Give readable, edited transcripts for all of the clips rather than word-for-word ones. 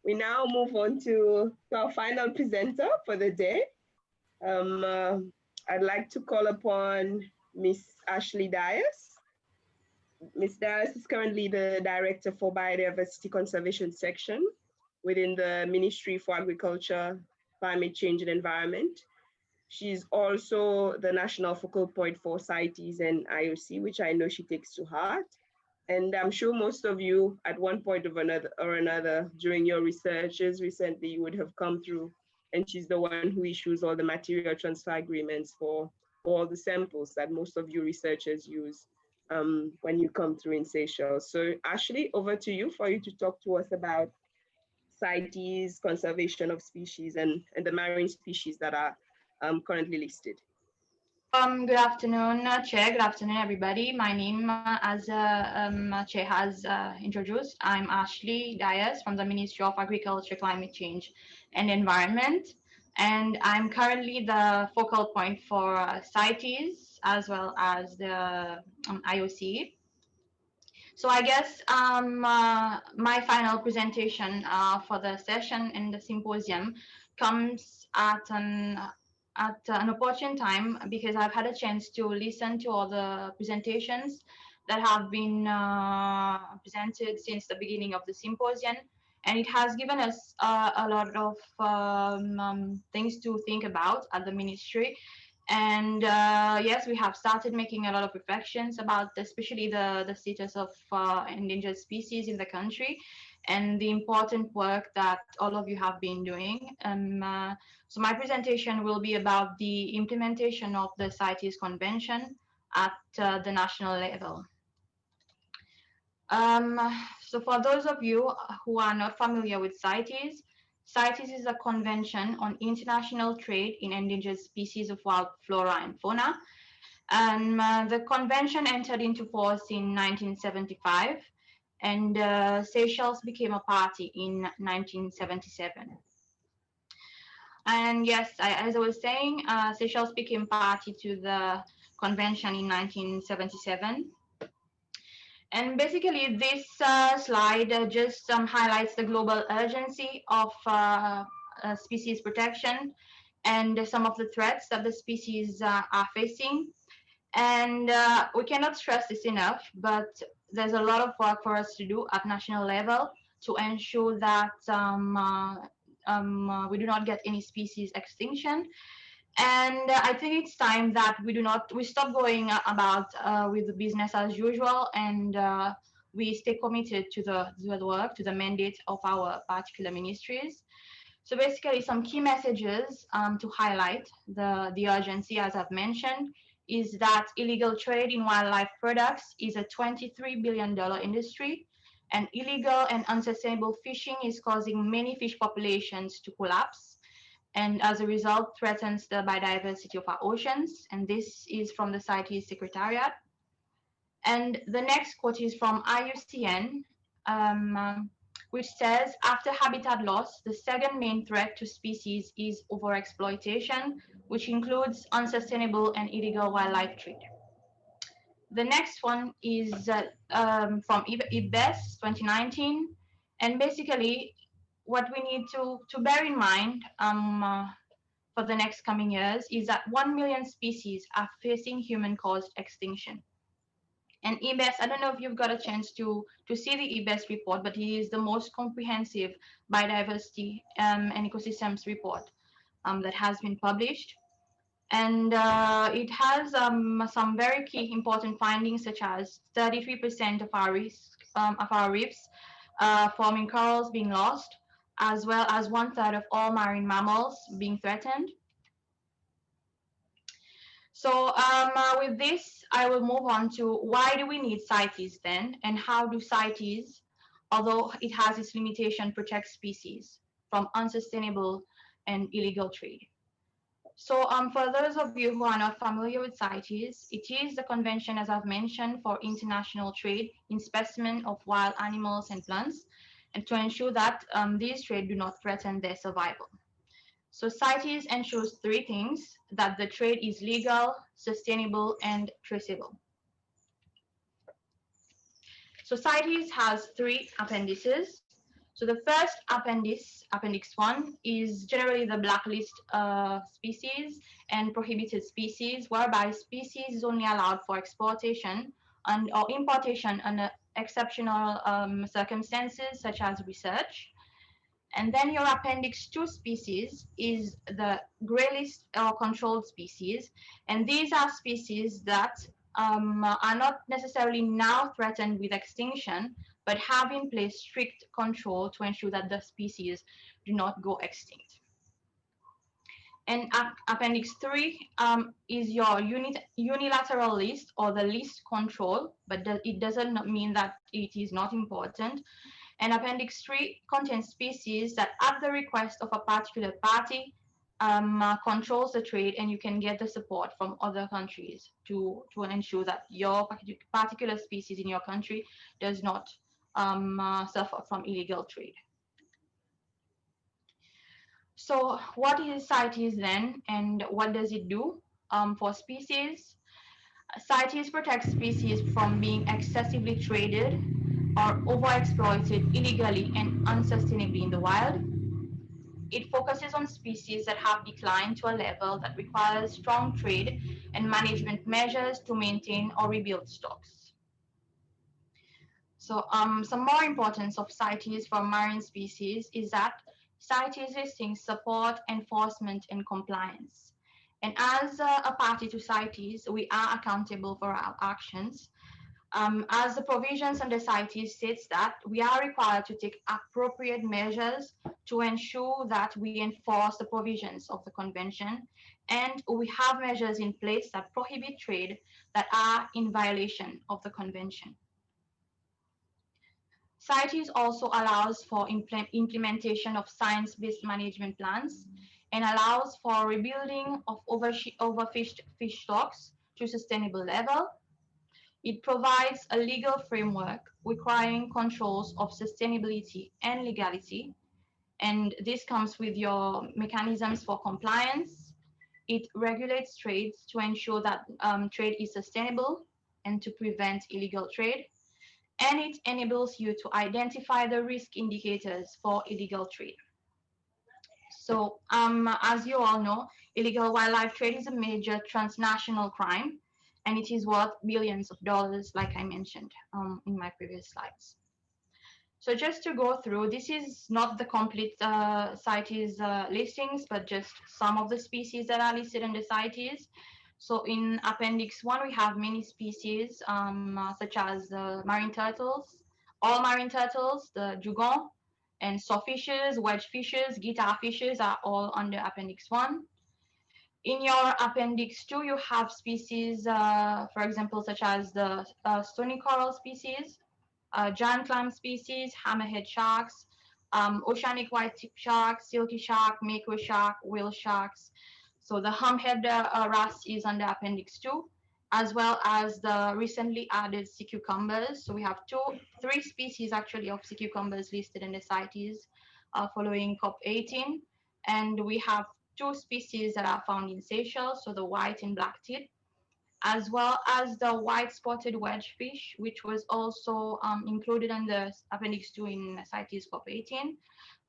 we now move on to our final presenter for the day. I'd like to call upon Ms. Ashley Dias. Ms. Dias is currently the Director for Biodiversity Conservation Section within the Ministry for Agriculture, Climate Change and Environment. She's also the national focal point for CITES and IOSEA, which I know she takes to heart. And I'm sure most of you at one point or another during your researches recently, you would have come through, and she's the one who issues all the material transfer agreements for all the samples that most of you researchers use when you come through in Seychelles. So Ashley, over to you for you to talk to us about CITES, conservation of species, and the marine species that are currently listed. Good afternoon, Chair. Good afternoon, everybody. My name, as Chair has introduced, I'm Ashley Dias from the Ministry of Agriculture, Climate Change and Environment. And I'm currently the focal point for CITES as well as the IOC. So I guess my final presentation for the session in the symposium comes at an opportune time because I've had a chance to listen to all the presentations that have been presented since the beginning of the symposium, and it has given us a lot of things to think about at the ministry. And yes, we have started making a lot of reflections about especially the status of endangered species in the country and the important work that all of you have been doing. So my presentation will be about the implementation of the CITES Convention at the national level. So for those of you who are not familiar with CITES, CITES is a convention on international trade in endangered species of wild flora and fauna. And the convention entered into force in 1975, and Seychelles became a party in 1977. And yes, as I was saying, Seychelles became party to the convention in 1977. And basically, this slide just highlights the global urgency of species protection and some of the threats that the species are facing. And we cannot stress this enough, but there's a lot of work for us to do at national level to ensure that we do not get any species extinction. And I think it's time that we stop going about with the business as usual, and we stay committed to the work, to the mandate of our particular ministries. So basically, some key messages to highlight the urgency, as I've mentioned, is that illegal trade in wildlife products is a $23 billion industry, and illegal and unsustainable fishing is causing many fish populations to collapse, and as a result threatens the biodiversity of our oceans. And this is from the CITES Secretariat. And the next quote is from IUCN, which says, after habitat loss, the second main threat to species is overexploitation, which includes unsustainable and illegal wildlife trade. The next one is from IPBES 2019, and basically what we need to bear in mind for the next coming years is that 1 million species are facing human-caused extinction. And IPBES, I don't know if you've got a chance to see the IPBES report, but it is the most comprehensive biodiversity and ecosystems report that has been published. And it has some very key important findings, such as 33% of our reefs forming corals being lost, as well as 1/3 of all marine mammals being threatened. So with this, I will move on to why do we need CITES then, and how do CITES, although it has its limitation, protect species from unsustainable and illegal trade. So for those of you who are not familiar with CITES, it is the convention, as I've mentioned, for international trade in specimens of wild animals and plants, and to ensure that these trade do not threaten their survival. So CITES ensures three things: that the trade is legal, sustainable, and traceable. So CITES has three appendices. So the first appendix 1, is generally the blacklist species and prohibited species, whereby species is only allowed for exportation and or importation under exceptional circumstances such as research. And then your appendix 2 species is the gray list or controlled species. And these are species that are not necessarily now threatened with extinction, but have in place strict control to ensure that the species do not go extinct. And appendix 3 is your unilateral list or the list control, but it doesn't mean that it is not important. And appendix 3 contains species that at the request of a particular party controls the trade, and you can get the support from other countries to ensure that your particular species in your country does not suffer from illegal trade. So what is CITES then, and what does it do for species? CITES protects species from being excessively traded or overexploited illegally and unsustainably in the wild. It focuses on species that have declined to a level that requires strong trade and management measures to maintain or rebuild stocks. So some more importance of CITES for marine species is that CITES listings support enforcement and compliance. And as a party to CITES, we are accountable for our actions. As the provisions under CITES states that we are required to take appropriate measures to ensure that we enforce the provisions of the convention, and we have measures in place that prohibit trade that are in violation of the convention. CITES also allows for implementation of science-based management plans and allows for rebuilding of overfished fish stocks to sustainable level. It provides a legal framework requiring controls of sustainability and legality, and this comes with your mechanisms for compliance. It regulates trades to ensure that trade is sustainable and to prevent illegal trade, and it enables you to identify the risk indicators for illegal trade. So as you all know, illegal wildlife trade is a major transnational crime, and it is worth billions of dollars, like I mentioned in my previous slides. So just to go through, this is not the complete CITES listings, but just some of the species that are listed in the CITES. So in Appendix 1, we have many species, such as marine turtles, all marine turtles, the dugong, and sawfishes, wedge fishes, guitar fishes are all under Appendix 1. In your Appendix 2, you have species, for example, such as the stony coral species, giant clam species, hammerhead sharks, oceanic white-tip shark, silky shark, mako shark, whale sharks. So the humphead wrasse is under Appendix 2, as well as the recently added sea cucumbers. So we have three species actually of sea cucumbers listed in the CITES following COP18. And we have 2 species that are found in Seychelles, so the white and black tip, as well as the white spotted wedge fish, which was also included in the Appendix 2 in CITES COP18.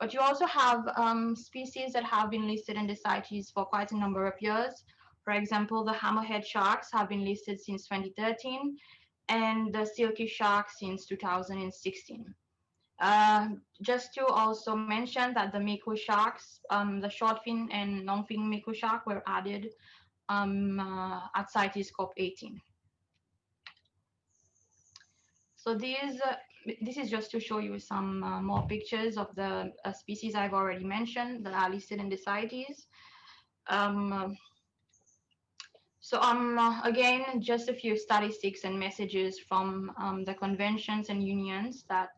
But you also have species that have been listed in the CITES for quite a number of years. For example, the hammerhead sharks have been listed since 2013, and the silky shark since 2016. Just to also mention that the mako sharks, the short fin and long fin mako shark were added at CITES COP18. So this is just to show you some more pictures of the species I've already mentioned that are listed in the CITES. Again, just a few statistics and messages from the conventions and unions that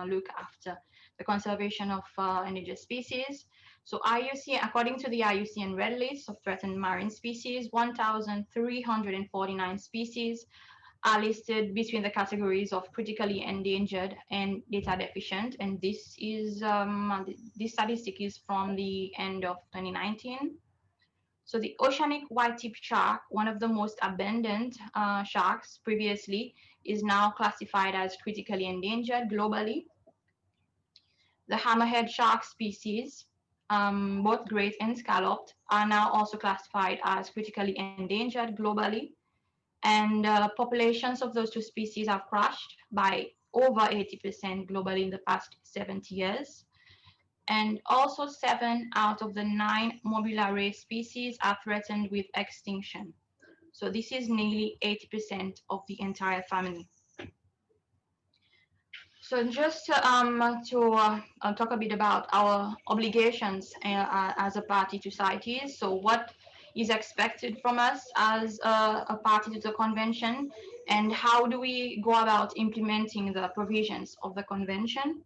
look after the conservation of endangered species. So IOSEA, according to the IUCN Red List of Threatened Marine Species, 1,349 species are listed between the categories of critically endangered and data deficient. And this is this statistic is from the end of 2019. So the oceanic white-tip shark, one of the most abundant sharks previously, is now classified as critically endangered globally. The hammerhead shark species, both great and scalloped, are now also classified as critically endangered globally. And populations of those two species have crashed by over 80% globally in the past 70 years. And also 7 out of the 9 mobula ray species are threatened with extinction. So this is nearly 80% of the entire family. So just to talk a bit about our obligations as a party to CITES. So what is expected from us as a party to the convention, and how do we go about implementing the provisions of the convention?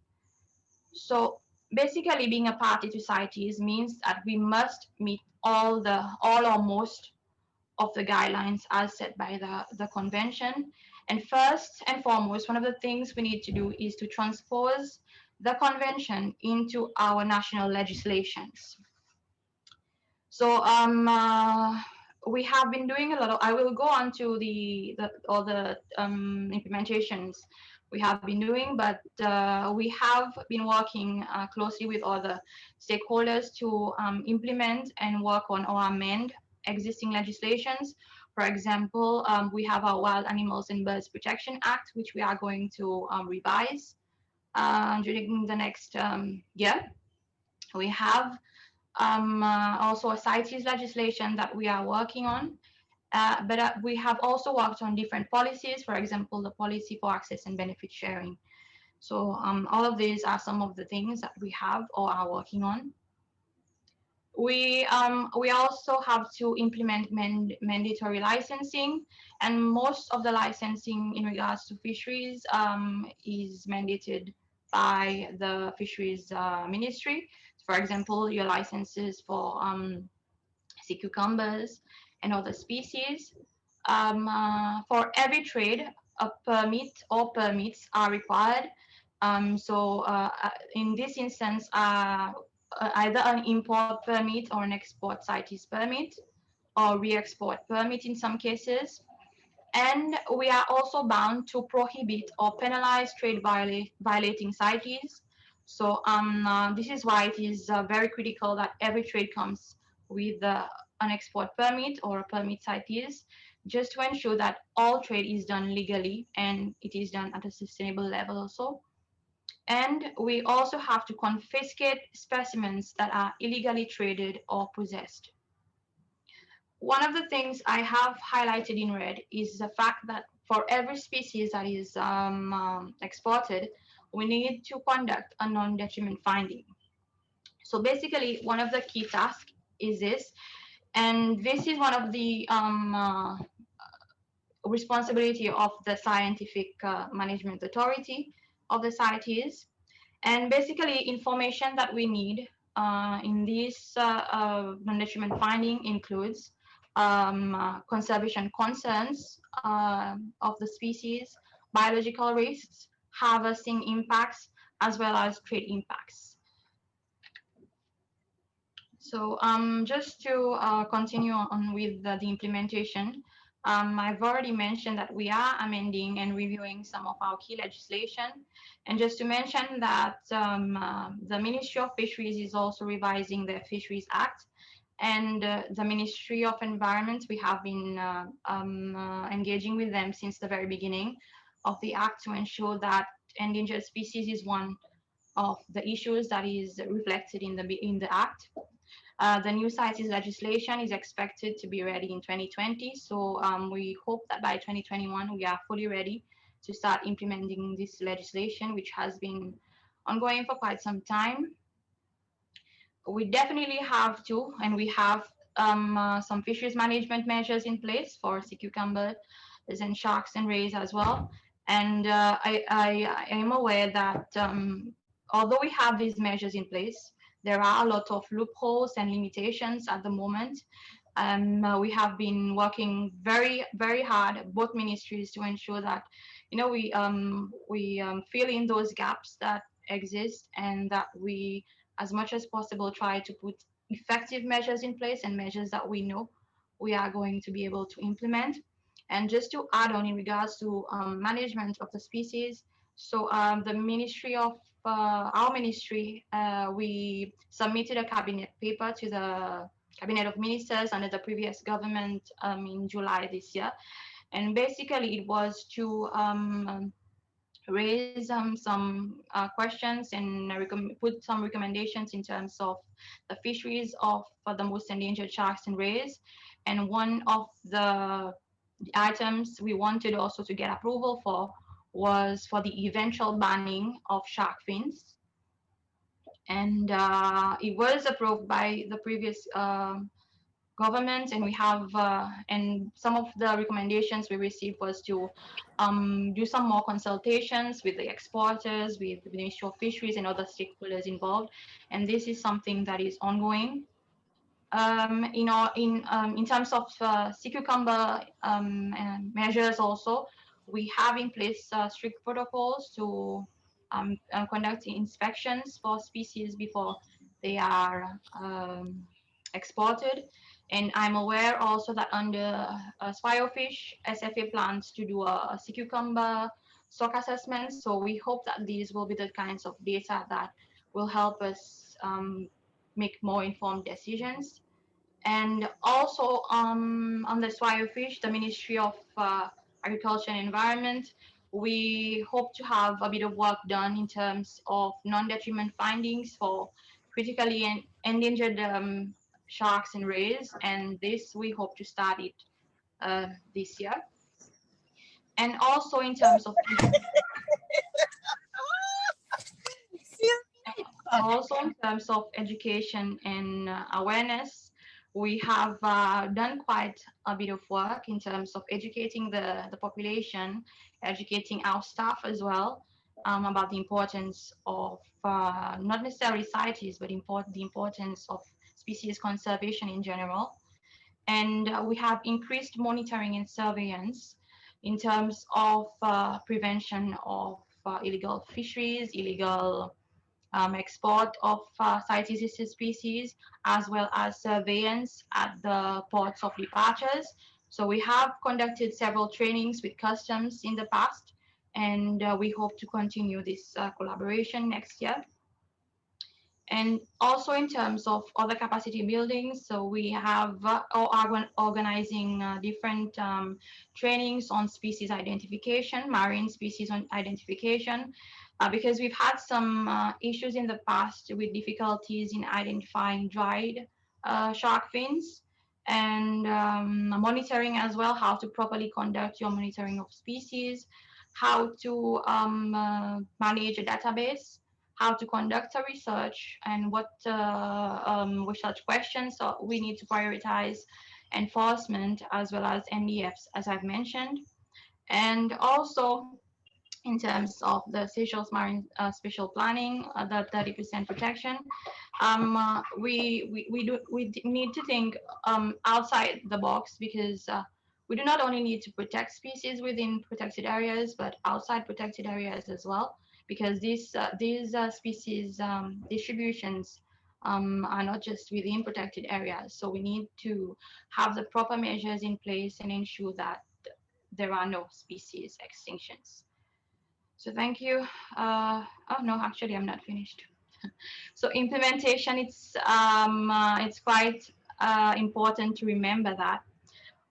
So basically, being a party to CITES means that we must meet all or most of the guidelines as set by the convention. And first and foremost, one of the things we need to do is to transpose the convention into our national legislations. So we have been doing a lot of, I will go on to all the implementations we have been doing, but we have been working closely with other stakeholders to implement and work on or amend existing legislations. For example, we have our Wild Animals and Birds Protection Act, which we are going to revise during the next year. We have also a CITES legislation that we are working on. But we have also worked on different policies, for example, the policy for access and benefit sharing. So all of these are some of the things that we have or are working on. We also have to implement mandatory licensing, and most of the licensing in regards to fisheries is mandated by the fisheries ministry. For example, your licenses for sea cucumbers and other species. For every trade, a permit or permits are required. In this instance, either an import permit or an export CITES permit or re-export permit in some cases. And we are also bound to prohibit or penalize trade violating CITES. So this is why it is very critical that every trade comes with an export permit or a permit CITES, just to ensure that all trade is done legally and it is done at a sustainable level also. And we also have to confiscate specimens that are illegally traded or possessed. One of the things I have highlighted in red is the fact that for every species that is exported, we need to conduct a non-detriment finding. So basically, one of the key tasks is this, and this is one of the responsibility of the Scientific Management Authority of the CITES. And basically, information that we need in this non-detriment finding includes conservation concerns of the species, biological risks, harvesting impacts, as well as trade impacts. So just to continue on with the implementation, I've already mentioned that we are amending and reviewing some of our key legislation. And just to mention that the Ministry of Fisheries is also revising the Fisheries Act, and the Ministry of Environment, we have been engaging with them since the very beginning of the Act to ensure that endangered species is one of the issues that is reflected in the Act. The new CITES legislation is expected to be ready in 2020. So we hope that by 2021, we are fully ready to start implementing this legislation, which has been ongoing for quite some time. We definitely have to, and we have some fisheries management measures in place for sea cucumbers and sharks and rays as well. And I am aware that although we have these measures in place, there are a lot of loopholes and limitations at the moment. We have been working very, very hard, both ministries, to ensure that we fill in those gaps that exist, and that we, as much as possible, try to put effective measures in place and measures that we know we are going to be able to implement. And just to add on in regards to management of the species, so the Ministry of our ministry, we submitted a cabinet paper to the cabinet of ministers under the previous government in July this year, and basically it was to raise some questions and put some recommendations in terms of the fisheries of the most endangered sharks and rays. And one of the items we wanted also to get approval for was for the eventual banning of shark fins. And it was approved by the previous government, and we have and some of the recommendations we received was to do some more consultations with the exporters, with the Ministry of Fisheries and other stakeholders involved, and this is something that is ongoing. In terms of sea cucumber measures also, we have in place strict protocols to conduct inspections for species before they are exported. And I'm aware also that under Swiofish, SFA plans to do a sea cucumber stock assessment. So we hope that these will be the kinds of data that will help us make more informed decisions. And also on the Swiofish, the Ministry of Agriculture and Environment, we hope to have a bit of work done in terms of non-detriment findings for critically endangered sharks and rays, and this we hope to start it this year. And also in terms of education and awareness, we have done quite a bit of work in terms of educating the population, educating our staff as well about the importance of not necessarily CITES, but the importance of species conservation in general. And we have increased monitoring and surveillance in terms of prevention of illegal fisheries, illegal export of CITES species, as well as surveillance at the ports of departures. So we have conducted several trainings with customs in the past, and we hope to continue this collaboration next year. And also in terms of other capacity building, so we have organizing different trainings on species identification, marine species on identification, because we've had some issues in the past with difficulties in identifying dried shark fins, and monitoring as well, how to properly conduct your monitoring of species, how to manage a database, how to conduct a research, and what research questions we need to prioritize, enforcement, as well as NDFs, as I've mentioned. And also in terms of the Seychelles Marine Spatial Planning, the 30% protection, we need to think outside the box, because we do not only need to protect species within protected areas, but outside protected areas as well, because these species distributions are not just within protected areas. So we need to have the proper measures in place and ensure that there are no species extinctions. So thank you. Oh no, actually I'm not finished. So implementation, it's quite important to remember that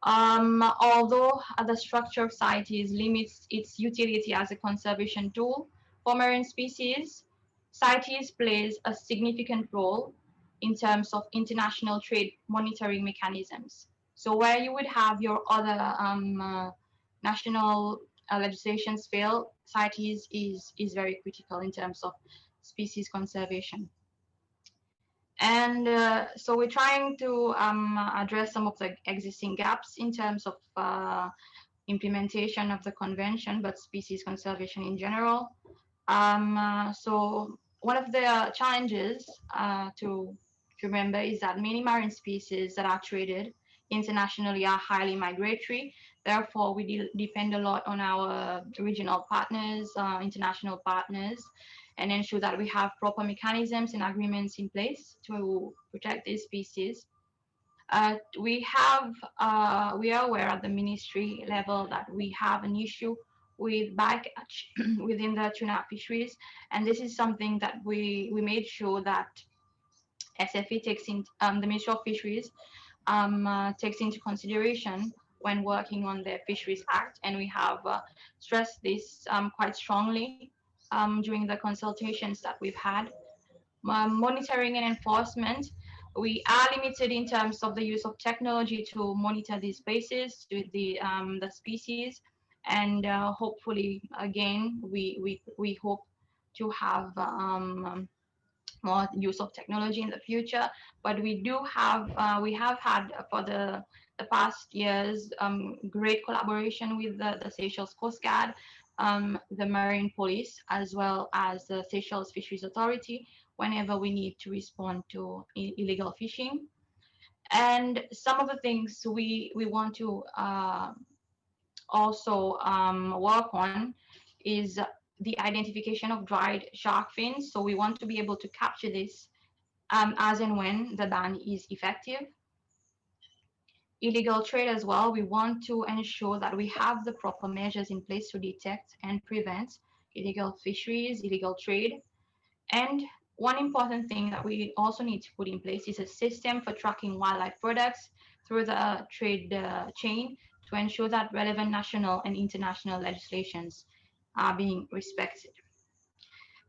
although the structure of CITES limits its utility as a conservation tool for marine species, CITES plays a significant role in terms of international trade monitoring mechanisms. So where you would have your other national legislations fail, CITES is very critical in terms of species conservation. And so we're trying to address some of the existing gaps in terms of implementation of the convention, but species conservation in general. So one of the challenges to remember is that many marine species that are traded internationally are highly migratory. Therefore, we depend a lot on our regional partners, international partners, and ensure that we have proper mechanisms and agreements in place to protect these species. We are aware at the ministry level that we have an issue with bycatch within the tuna fisheries. And this is something that we made sure that SFA takes in, the Ministry of Fisheries takes into consideration when working on the Fisheries Act. And we have stressed this quite strongly during the consultations that we've had. Monitoring and enforcement, we are limited in terms of the use of technology to monitor these species, to the species, and hopefully, again, we hope to have more use of technology in the future. But we have had for the past years great collaboration with the Seychelles Coast Guard, the Marine Police, as well as the Seychelles Fisheries Authority, whenever we need to respond to illegal fishing. And some of the things we want to also work on is the identification of dried shark fins. So we want to be able to capture this as and when the ban is effective. Illegal trade as well, we want to ensure that we have the proper measures in place to detect and prevent illegal fisheries, illegal trade. And one important thing that we also need to put in place is a system for tracking wildlife products through the trade chain to ensure that relevant national and international legislations are being respected.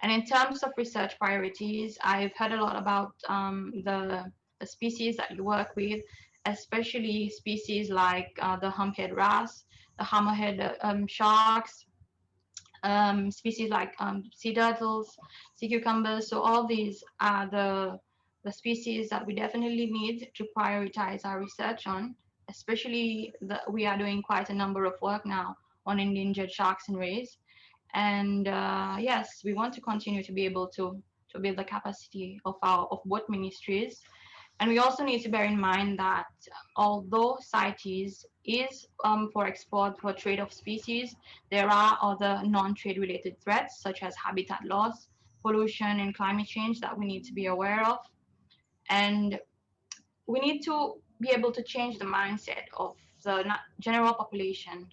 And in terms of research priorities, I've heard a lot about the species that you work with, especially species like the humphead wrasse, the hammerhead sharks, species like sea turtles, sea cucumbers. So all these are the species that we definitely need to prioritize our research on, especially we are doing quite a number of work now on endangered sharks and rays. And yes, we want to continue to be able to build the capacity of both ministries. And we also need to bear in mind that although CITES is for export for trade of species, there are other non-trade related threats such as habitat loss, pollution, and climate change that we need to be aware of. And we need to be able to change the mindset of the general population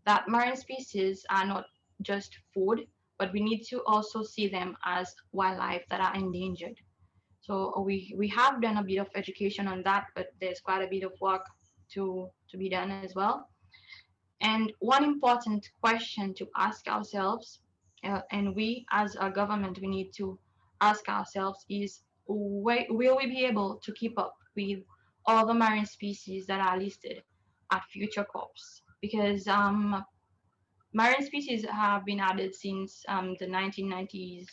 that marine species are not just food, but we need to also see them as wildlife that are endangered. So we have done a bit of education on that, but there's quite a bit of work to be done as well. And one important question to ask ourselves, and we as a government, we need to ask ourselves is, will we be able to keep up with all the marine species that are listed at future COPs? Because marine species have been added since the 1990s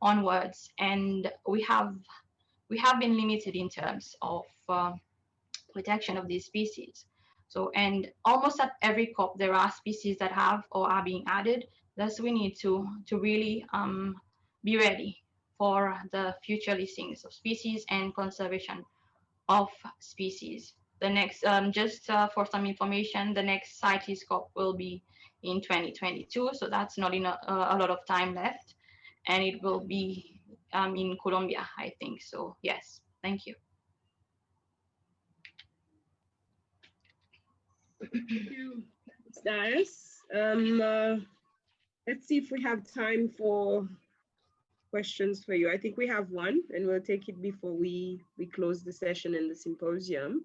onwards, and we have been limited in terms of protection of these species. So, and almost at every COP, there are species that have or are being added. Thus, we need to really be ready for the future listings of species and conservation of species. The next, just for some information, the next CITES COP will be in 2022, so that's not in a lot of time left, and it will be in Colombia, I think. So yes, thank you. Thank you, Ms. Dias. Let's see if we have time for questions for you. I think we have one, and we'll take it before we close the session and the symposium.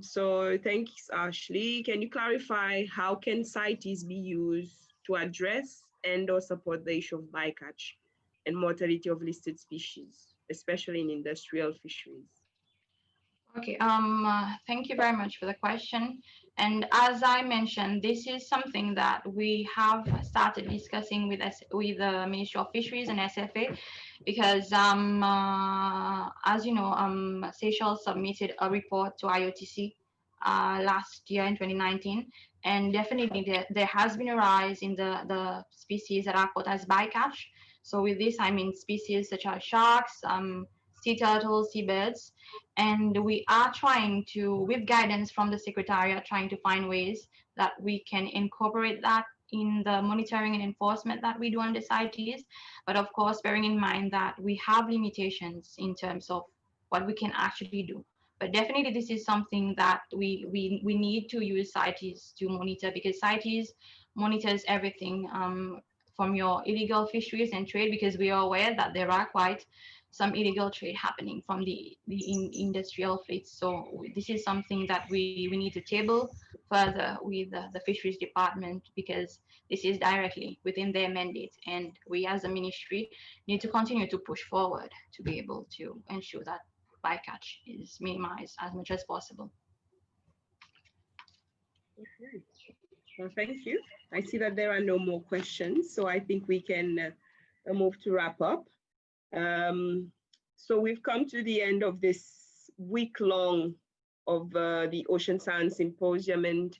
So thanks, Ashley. Can you clarify how can CITES be used to address and or support the issue of bycatch and mortality of listed species, especially in industrial fisheries? Okay, thank you very much for the question. And as I mentioned, this is something that we have started discussing with the Ministry of Fisheries and SFA, because as you know, Seychelles submitted a report to IOTC last year in 2019, and definitely there has been a rise in the species that are caught as bycatch. So with this, I mean species such as sharks, sea turtles, seabirds, and we are trying to, with guidance from the Secretariat, trying to find ways that we can incorporate that in the monitoring and enforcement that we do on the CITES, but of course, bearing in mind that we have limitations in terms of what we can actually do. But definitely this is something that we need to use CITES to monitor, because CITES monitors everything from your illegal fisheries and trade, because we are aware that there are quite some illegal trade happening from the industrial fleets. So this is something that we need to table further with the fisheries department, because this is directly within their mandate, and we as a ministry need to continue to push forward to be able to ensure that bycatch is minimized as much as possible. Okay. Well, thank you. I see that there are no more questions, so I think we can move to wrap up. So we've come to the end of this week-long of the Ocean Science Symposium, and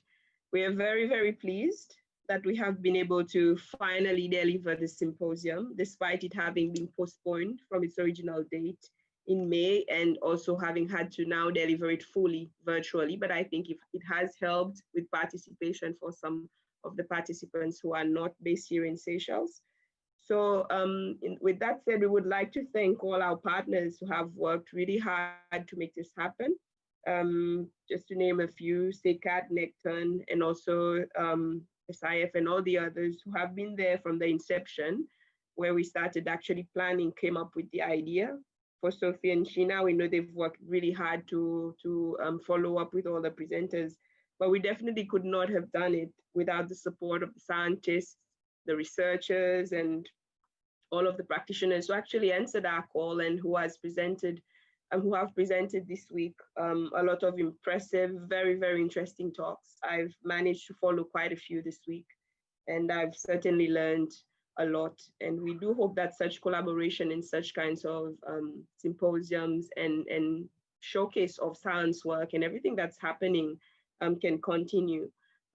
we are very, very pleased that we have been able to finally deliver this symposium, despite it having been postponed from its original date in May, and also having had to now deliver it fully virtually. But I think it has helped with participation for some of the participants who are not based here in Seychelles. So with that said, we would like to thank all our partners who have worked really hard to make this happen. Just to name a few, CITES, Necton, and also SIF and all the others who have been there from the inception, where we started actually planning, came up with the idea. For Sophie and Sheena, we know they've worked really hard to follow up with all the presenters, but we definitely could not have done it without the support of the scientists, the researchers, and all of the practitioners who actually answered our call and who have presented this week a lot of impressive, very, very interesting talks. I've managed to follow quite a few this week, and I've certainly learned a lot. And we do hope that such collaboration in such kinds of symposiums and showcase of science work and everything that's happening can continue.